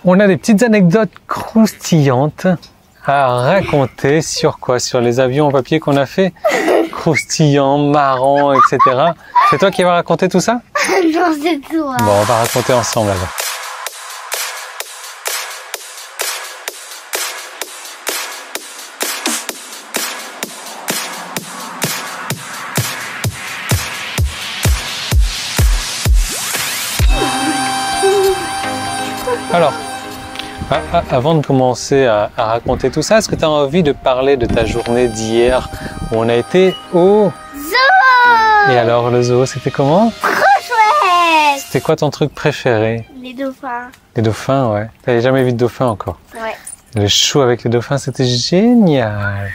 On a des petites anecdotes croustillantes à raconter sur quoi? Sur les avions en papier qu'on a fait? Croustillants, marrants, etc. C'est toi qui vas raconter tout ça? Non, c'est toi. Bon, on va raconter ensemble alors. Alors, avant de commencer à raconter tout ça, est-ce que tu as envie de parler de ta journée d'hier où on a été au zoo? Et alors, le zoo, c'était comment? Trop chouette! C'était quoi ton truc préféré? Les dauphins. Les dauphins, ouais. T'avais jamais vu de dauphin encore? Ouais. Le show avec les dauphins, c'était génial.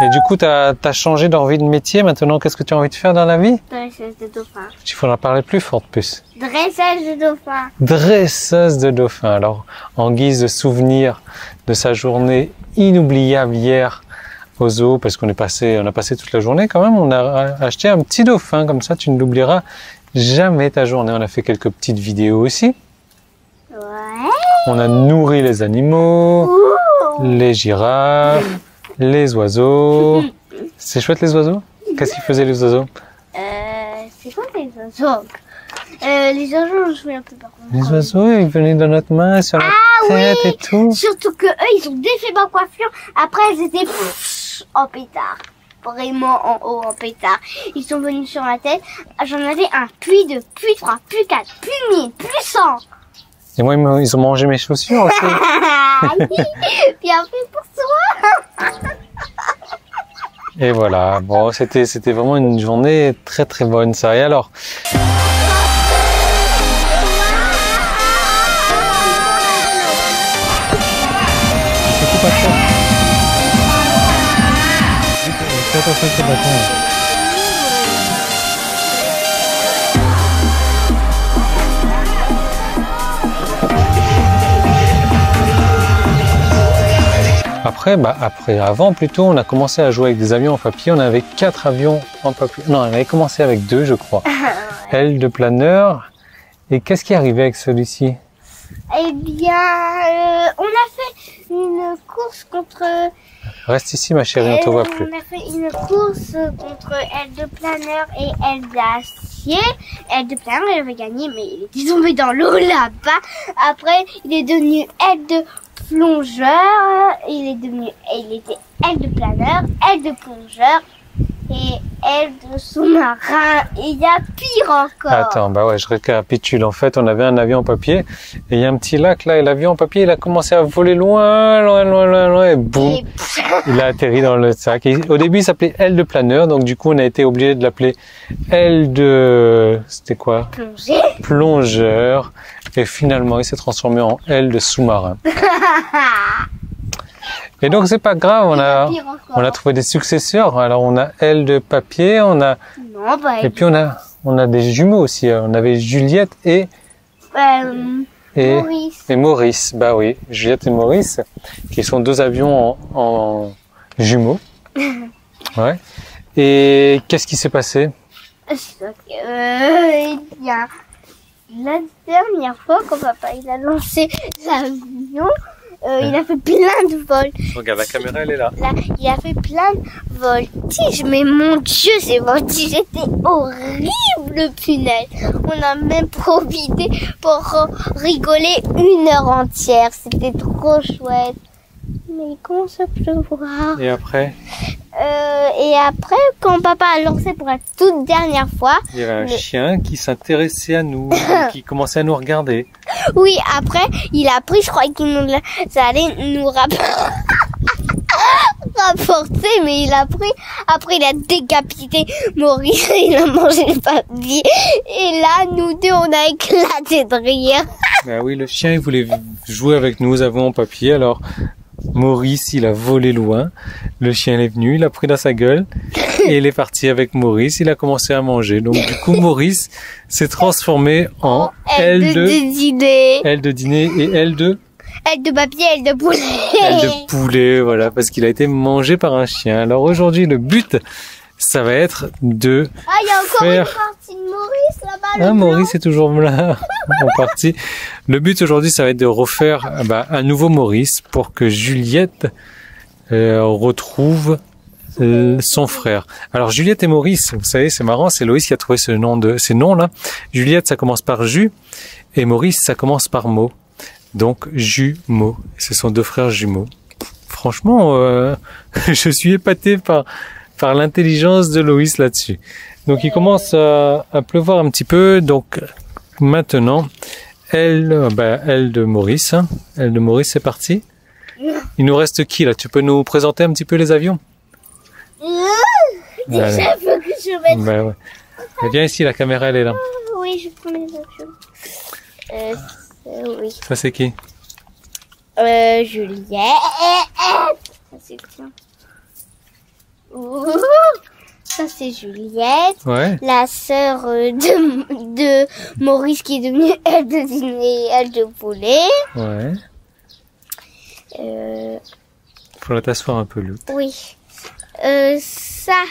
Et du coup, t'as changé d'envie de métier. Maintenant, qu'est-ce que tu as envie de faire dans la vie? Dressage de dauphins. Il faudra parler plus fort, plus. Dressage de dauphins. Dresseuse de dauphins. Alors, en guise de souvenir de sa journée inoubliable hier au zoo, parce on a passé toute la journée quand même, on a acheté un petit dauphin, comme ça tu ne l'oublieras jamais ta journée. On a fait quelques petites vidéos aussi. Ouais. On a nourri les animaux, les girafes, les oiseaux. C'est chouette les oiseaux? Qu'est-ce qu'ils faisaient les oiseaux? C'est quoi les oiseaux? Les oiseaux, je me souviens plus par contre. Les oiseaux, ils venaient dans notre main, sur la tête et tout. Surtout que eux, ils ont défait ma coiffure. Après, ils étaient en pétard. Vraiment en haut, en pétard. Ils sont venus sur ma tête. J'en avais un, puis deux, puis trois, puis quatre, puis 1000, puis 100. Et moi, ils ont mangé mes chaussures aussi. Bien fait pour toi. Et voilà, bon, c'était vraiment une journée très très bonne ça. Et alors? Fais attention avec ce bâton. Avant plutôt, on a commencé à jouer avec des avions en papier. On avait 4 avions en papier. Non, on avait commencé avec 2, je crois. Aile de planeur. Et qu'est-ce qui est arrivé avec celui-ci? Eh bien, on a fait une course contre... Reste ici, ma chérie, on te voit plus. On a fait une course contre aile de planeur et aile d'acier. Aile de planeur, il avait gagné, mais il était tombé dans l'eau là-bas. Après, il est devenu aile de plongeur. Il était aile de planeur, aile de plongeur et aile de sous-marin. Et il y a pire encore. Attends, bah ouais, je récapitule. En fait, on avait un avion en papier et il y a un petit lac là et l'avion en papier, il a commencé à voler loin, loin, loin, loin, loin et boum, il a atterri dans le sac. Et au début, il s'appelait aile de planeur, donc du coup, on a été obligé de l'appeler aile de... C'était quoi? Plongeur. Et finalement, il s'est transformé en aile de sous-marin. Et donc c'est pas grave, on a trouvé des successeurs. Alors on a aile de papier, et puis on a des jumeaux aussi. On avait Juliette et Maurice. Et Maurice. Bah oui, Juliette et Maurice, qui sont 2 avions en jumeaux. Ouais. Et qu'est-ce qui s'est passé? Eh bien, la dernière fois quand papa il a lancé l'avion, il a fait plein de vols. Regarde, la caméra elle est là. Il a fait plein de voltiges, mais mon Dieu, ces voltiges étaient horribles, punaise. On a même profité pour rigoler 1 heure entière. C'était trop chouette. Mais il commence à pleuvoir. Et après? Et après, quand papa a lancé pour la toute dernière fois... Il y avait un chien qui s'intéressait à nous, qui commençait à nous regarder. Oui, après, il a pris, je crois ça allait nous rapporter, mais il a pris... Après, il a décapité Maurice, il a mangé le papier. Et là, nous deux, on a éclaté de rire. Ben oui, le chien, il voulait jouer avec nous, avons en papier, alors... Maurice, il a volé loin. Le chien est venu, il a pris dans sa gueule et il est parti avec Maurice. Il a commencé à manger. Donc du coup, Maurice s'est transformé en aile de dîner. Aile de dîner et aile de papier, aile de poulet. Aile de poulet, voilà, parce qu'il a été mangé par un chien. Alors aujourd'hui, le but ça va être de Ah, il y a encore faire... une partie de Maurice là-bas. Ah, Maurice est toujours là, en partie. Le but aujourd'hui, ça va être de refaire un nouveau Maurice pour que Juliette retrouve son frère. Alors Juliette et Maurice, vous savez, c'est marrant, c'est Loïs qui a trouvé ces noms-là. Juliette, ça commence par Ju, et Maurice, ça commence par Mo. Donc jumeaux. Ce sont deux frères jumeaux. Franchement, je suis épaté par l'intelligence de Loïs là-dessus. Donc il commence à pleuvoir un petit peu. Donc maintenant, elle de Maurice. Hein. Elle de Maurice, c'est parti. Il nous reste qui là? Tu peux nous présenter un petit peu les avions? Déjà, il faut que je mette... Ouais. Et viens ici, la caméra elle est là. Oui, je prends les avions. Oui. Ça c'est qui? Juliette. Ça c'est tiens. Ça c'est Juliette. Ouais. La sœur de Maurice qui est devenue aile de dîner et aile de poulet. Ouais. Faudra t'asseoir un peu, Lou. Oui. Ça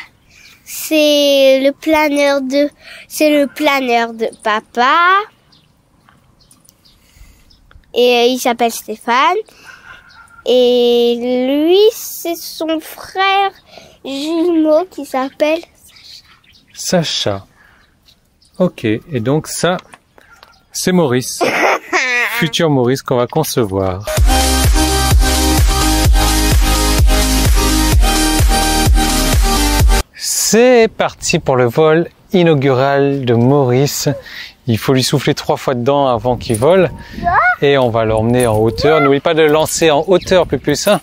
c'est le planeur de papa. Et il s'appelle Stéphane. Et lui, c'est son frère jumeau qui s'appelle Sacha. Ok. Et donc ça, c'est Maurice. Futur Maurice qu'on va concevoir. C'est parti pour le vol inaugural de Maurice. Il faut lui souffler 3 fois dedans avant qu'il vole. Et on va l'emmener en hauteur. N'oublie pas de le lancer en hauteur, plus. Hein.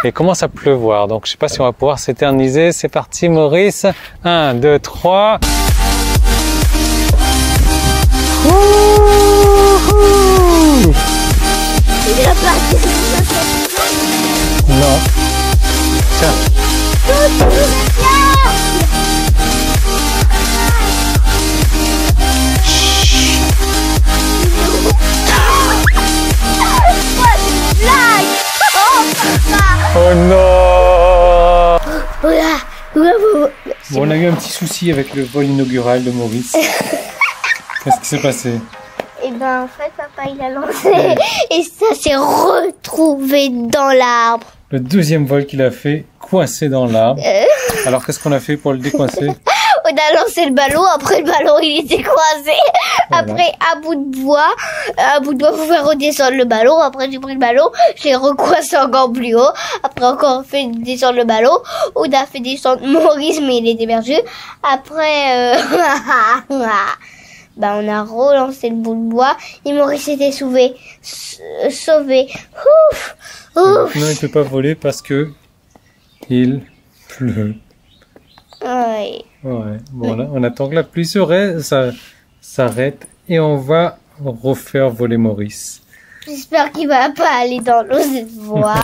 Et il commence à pleuvoir. Donc je sais pas si on va pouvoir s'éterniser. C'est parti Maurice. 1, 2, 3. Non. Tiens. Oh non! Bon, on a eu un petit souci avec le vol inaugural de Maurice. Qu'est-ce qui s'est passé? Et ben en fait papa il a lancé et ça s'est retrouvé dans l'arbre. Le deuxième vol qu'il a fait, coincé dans l'arbre. Alors qu'est-ce qu'on a fait pour le décoincer? On a lancé le ballon, après le ballon il était coincé. Voilà. Après à bout de bois, pour faire redescendre le ballon. Après j'ai pris le ballon, j'ai recoincé encore plus haut. Après encore fait descendre le ballon. On a fait descendre Maurice mais il était perdu. Après on a relancé le bout de bois et Maurice était sauvé. Ouf, ouf. Non, il ne peut pas voler parce que il pleut. Oui. Ouais. Bon, là, on attend que la pluie s'arrête et on va refaire voler Maurice. J'espère qu'il va pas aller dans l'eau cette fois.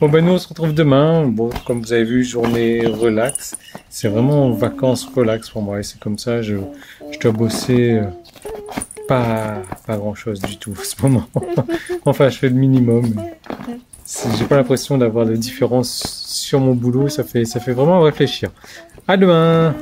Bon, nous on se retrouve demain. Bon, comme vous avez vu, journée relax. C'est vraiment vacances relax pour moi. Et c'est comme ça, je dois bosser pas grand chose du tout en ce moment. Enfin, je fais le minimum. J'ai pas l'impression d'avoir de différence sur mon boulot. Ça fait vraiment réfléchir. À demain!